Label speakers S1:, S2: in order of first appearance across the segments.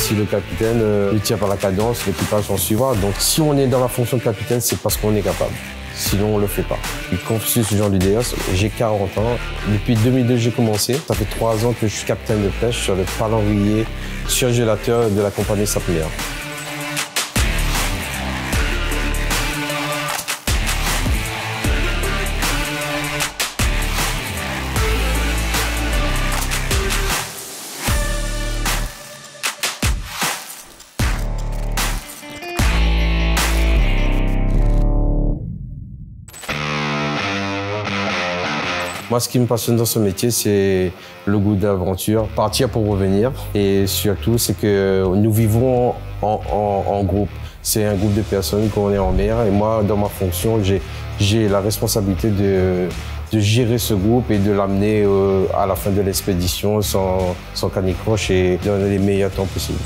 S1: Si le capitaine ne tient pas la cadence, l'équipage en suivra. Donc si on est dans la fonction de capitaine, c'est parce qu'on est capable. Sinon, on ne le fait pas. Il confie ce genre d'idées. J'ai 40 ans. Depuis 2002, j'ai commencé. Ça fait 3 ans que je suis capitaine de pêche sur le palangrier surgélateur de la compagnie Sapler. Moi, ce qui me passionne dans ce métier, c'est le goût d'aventure, partir pour revenir. Et surtout, c'est que nous vivons en groupe. C'est un groupe de personnes qu'on est en mer. Et moi, dans ma fonction, j'ai la responsabilité de gérer ce groupe et de l'amener à la fin de l'expédition sans canicroche et donner les meilleurs temps possibles.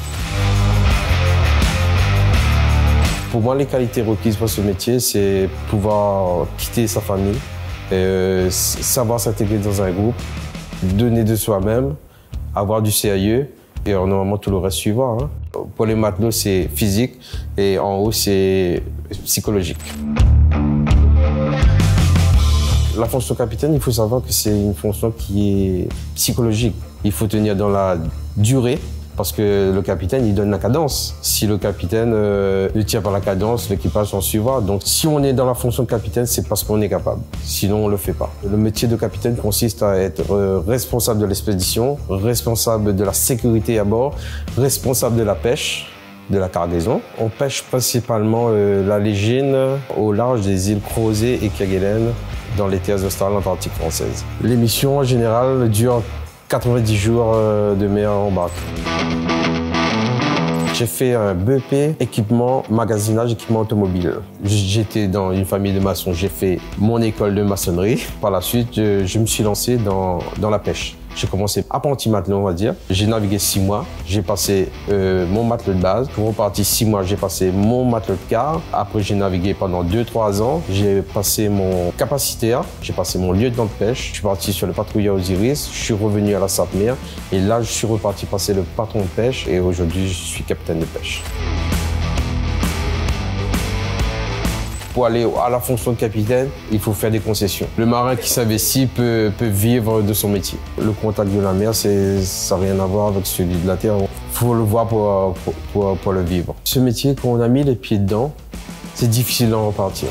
S1: Pour moi, les qualités requises pour ce métier, c'est pouvoir quitter sa famille, savoir s'intégrer dans un groupe, donner de soi-même, avoir du sérieux et normalement tout le reste suivant. Pour les matelots, c'est physique et en haut, c'est psychologique. La fonction capitaine, il faut savoir que c'est une fonction qui est psychologique. Il faut tenir dans la durée. Parce que le capitaine, il donne la cadence. Si le capitaine ne tient pas la cadence, l'équipage s'en suivra. Donc si on est dans la fonction de capitaine, c'est parce qu'on est capable. Sinon, on ne le fait pas. Le métier de capitaine consiste à être responsable de l'expédition, responsable de la sécurité à bord, responsable de la pêche, de la cargaison. On pêche principalement la légine au large des îles Crozet et Kerguelen dans les terres australes antarctiques françaises. Les missions, en général, durent 90 jours de mer en barque. J'ai fait un BEP, équipement, magasinage, équipement automobile. J'étais dans une famille de maçons, j'ai fait mon école de maçonnerie. Par la suite, je me suis lancé dans la pêche. J'ai commencé apprenti matelot, on va dire. J'ai navigué 6 mois. J'ai passé mon matelot de base. Pour repartir 6 mois, j'ai passé mon matelot de quart. Après, j'ai navigué pendant 2-3 ans. J'ai passé mon capacitaire. J'ai passé mon lieutenant de pêche. Je suis parti sur le patrouilleur Osiris. Je suis revenu à la Sapmer. Et là, je suis reparti passer le patron de pêche. Et aujourd'hui, je suis capitaine de pêche. Pour aller à la fonction de capitaine, il faut faire des concessions. Le marin qui s'investit peut vivre de son métier. Le contact de la mer, ça n'a rien à voir avec celui de la terre. Il faut le voir pour le vivre. Ce métier, quand on a mis les pieds dedans, c'est difficile d'en repartir.